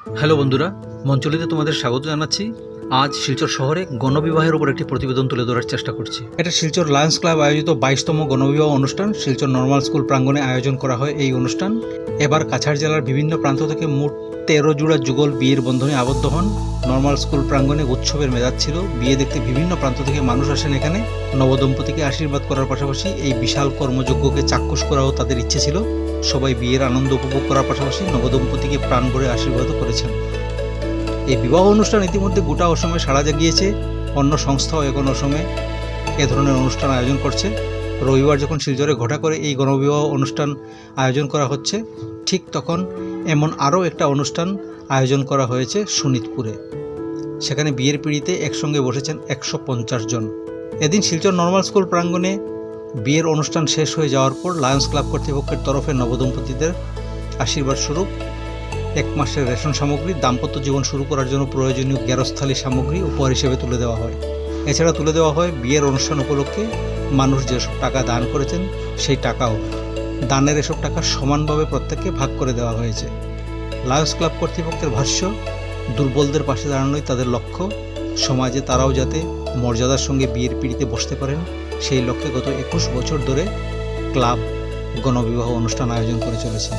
Hello বন্ধুরা, মঞ্চলিতে তোমাদের স্বাগত জানাচ্ছি। আজ শিলচর শহরে গণবিবাহের উপর একটি প্রতিবেদন তুলে ধরার চেষ্টা করছি। এটা শিলচর লায়ন্স ক্লাব আয়োজিত 22তম গণবিবাহ অনুষ্ঠান শিলচর নর্মাল স্কুল প্রাঙ্গণে আয়োজন করা হয়। এই অনুষ্ঠান এবার কাছাড় জেলার বিভিন্ন প্রান্ত থেকে মোট 13 জোড়া যুগল বিয়ের বন্ধনে আবদ্ধ হন। নর্মাল স্কুল প্রাঙ্গণে উৎসবের মেজাজ ছিল। বিয়ে দেখতে বিভিন্ন প্রান্ত থেকে মানুষ আসেন এখানে। নবদম্পতিকে আশীর্বাদ করার পাশাপাশি এই বিশাল কর্মযজ্ঞকে চাক্ষুষ করাও তাদের ইচ্ছে ছিল। সবাই বিয়ের আনন্দ উপভোগ করার পাশাপাশি নবদম্পতিকে প্রাণ ভরে আশীর্বাদও করেছেন। এই বিবাহ অনুষ্ঠান ইতিমধ্যে গোটা অসমে সাড়া জাগিয়েছে। অন্য সংস্থাও এখন অসমে এ ধরনের অনুষ্ঠান আয়োজন করছে। রবিবার যখন শিলচরে ঘটা করে এই গণবিবাহ অনুষ্ঠান আয়োজন করা হচ্ছে, ঠিক তখন এমন আরও একটা অনুষ্ঠান আয়োজন করা হয়েছে শোনিতপুরে। সেখানে বিয়ের পিঁড়িতে একসঙ্গে বসেছেন 150 জন। এদিন শিলচর নর্মাল স্কুল প্রাঙ্গণে বিয়ের অনুষ্ঠান শেষ হয়ে যাওয়ার পর লায়ন্স ক্লাব কর্তৃপক্ষের তরফে নবদম্পতিদের আশীর্বাদ স্বরূপ 1 মাসের রেশন সামগ্রী, দাম্পত্য জীবন শুরু করার জন্য প্রয়োজনীয় গেরস্থালী সামগ্রী উপহার হিসেবে তুলে দেওয়া হয়। এছাড়া তুলে দেওয়া হয় বিয়ের অনুষ্ঠান উপলক্ষে মানুষ যেসব টাকা দান করেছেন সেই টাকাও। দানের এসব টাকা সমানভাবে প্রত্যেককে ভাগ করে দেওয়া হয়েছে। লায়ন্স ক্লাব কর্তৃপক্ষের ভাষ্য, দুর্বলদের পাশে দাঁড়ানোই তাদের লক্ষ্য। সমাজে তারাও যাতে মর্যাদার সঙ্গে বিয়ের পিঁড়িতে বসতে পারেন, সেই লক্ষ্যে গত 21 বছর ধরে ক্লাব গণবিবাহ অনুষ্ঠান আয়োজন করে চলেছে।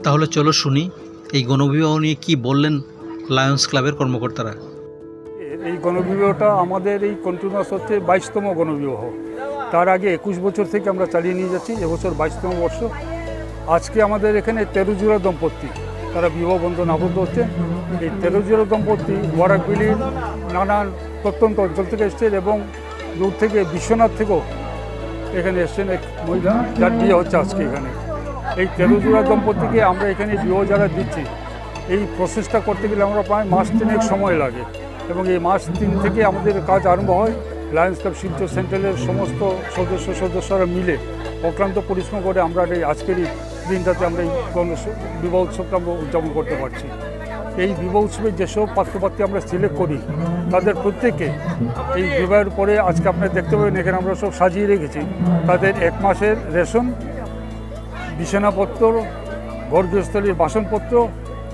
তাহলে চলো শুনি এই গণবিবাহ নিয়ে কি বললেন লায়ন্স ক্লাবের কর্মকর্তারা। এই গণবিবাহটা আমাদের এই কন্টিনিউয়াস হচ্ছে 22তম গণবিবাহ। তার আগে 21 বছর থেকে আমরা চালিয়ে নিয়ে যাচ্ছি। এবছর 22তম বর্ষ। আজকে আমাদের এখানে 13 জোড়া দম্পতি তারা বিবাহ বন্ধন আবদ্ধ হচ্ছে। এই 13 জোড়া দম্পতি বরাকবিলির নানান প্রত্যন্ত অঞ্চল থেকে এসছেন এবং দূর থেকে বিশ্বনাথ থেকেও এখানে এসছেন এক মহিলা, যার বিয়ে হচ্ছে আজকে এখানে। এই 13 জোড়া দম্পতিকে আমরা এখানে বিবাহ যারা দিচ্ছি, এই প্রসেসটা করতে গেলে আমরা প্রায় মাস 3 সময় লাগে এবং এই মাস 3 থেকে আমাদের কাজ আরম্ভ হয়। লায়ন্স ক্লাব শিলচর সেন্ট্রালের সমস্ত সদস্যরা মিলে অক্লান্ত পরিশ্রম করে আমরা এই আজকের এই দিনটাতে আমরা এই বিবাহ উৎসবটা আমরা উদযাপন করতে পারছি। এই বিবাহ উৎসবে যেসব পাত্রপাত্রী আমরা সিলেক্ট করি তাদের প্রত্যেকে এই বিবাহের পরে আজকে আপনারা দেখতে পাবেন এখানে আমরা সব সাজিয়ে রেখেছি তাদের 1 মাসের রেশন, বিছানাপত্র, ঘর গৃহস্থলীর বাসনপত্র,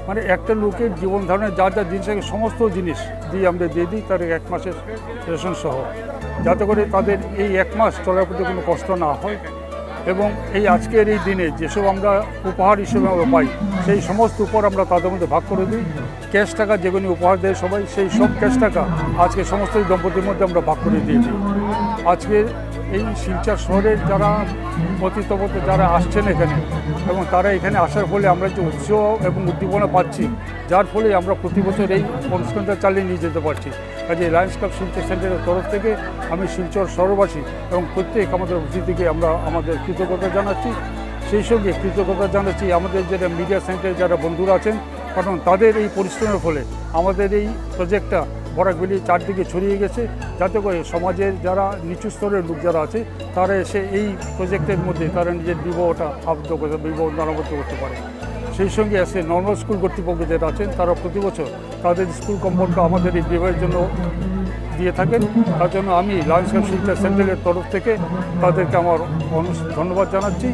মানে একটা লোকের জীবন ধারণের যা যা জিনিস আছে সমস্ত জিনিস দিয়ে আমরা দিয়ে দিই তার 1 মাসের রেশন সহ, যাতে করে তাদের এই 1 মাস চলার প্রতি কোনো কষ্ট না হয়। এবং এই আজকের এই দিনে যেসব আমরা উপহার হিসেবে আমরা পাই সেই সমস্ত উপহার আমরা তাদের মধ্যে ভাগ করে দিই। ক্যাশ টাকা যেগুলি উপহার দেয় সবাই, সেই সব ক্যাশ টাকা আজকে সমস্ত দম্পতির মধ্যে আমরা ভাগ করে দিয়ে দিই। আজকের এই শিলচর শহরের যারা পতিতপত যারা আসছেন এখানে এবং তারা এখানে আসার ফলে আমরা যে উৎসাহ এবং উদ্দীপনা পাচ্ছি, যার ফলে আমরা প্রতি বছর এই অনুষ্ঠানটা চালিয়ে নিয়ে যেতে পারছি। কাজে লায়ন্স ক্লাব শিলচর সেন্টারের তরফ থেকে আমি শিলচর শহরবাসী এবং প্রত্যেক আমাদের অতিথিকে আমরা আমাদের কৃতজ্ঞতা জানাচ্ছি। সেই সঙ্গে কৃতজ্ঞতা জানাচ্ছি আমাদের যারা মিডিয়া সেন্টারে যারা বন্ধুরা আছেন, কারণ তাদের এই পরিশ্রমের ফলে আমাদের এই প্রজেক্টটা বরাকবেলি চারদিকে ছড়িয়ে গেছে, যাতে করে সমাজের যারা নিচু স্তরের লোক যারা আছে তারা এসে এই প্রজেক্টের মধ্যে তারা নিজের বিবাহটা আবদ্ধ করতে বিবাহ দানবদ্ধ করতে পারে। সেই সঙ্গে এসে নর্মাল স্কুল কর্তৃপক্ষ যারা আছেন তারা প্রতি বছর তাদের স্কুল কম্পাউন্ডটা আমাদের এই বিবাহের জন্য দিয়ে থাকেন। তার জন্য আমি লায়ন্স ক্লাব শিলচর সেন্টারের তরফ থেকে তাদেরকে আমার ধন্যবাদ জানাচ্ছি।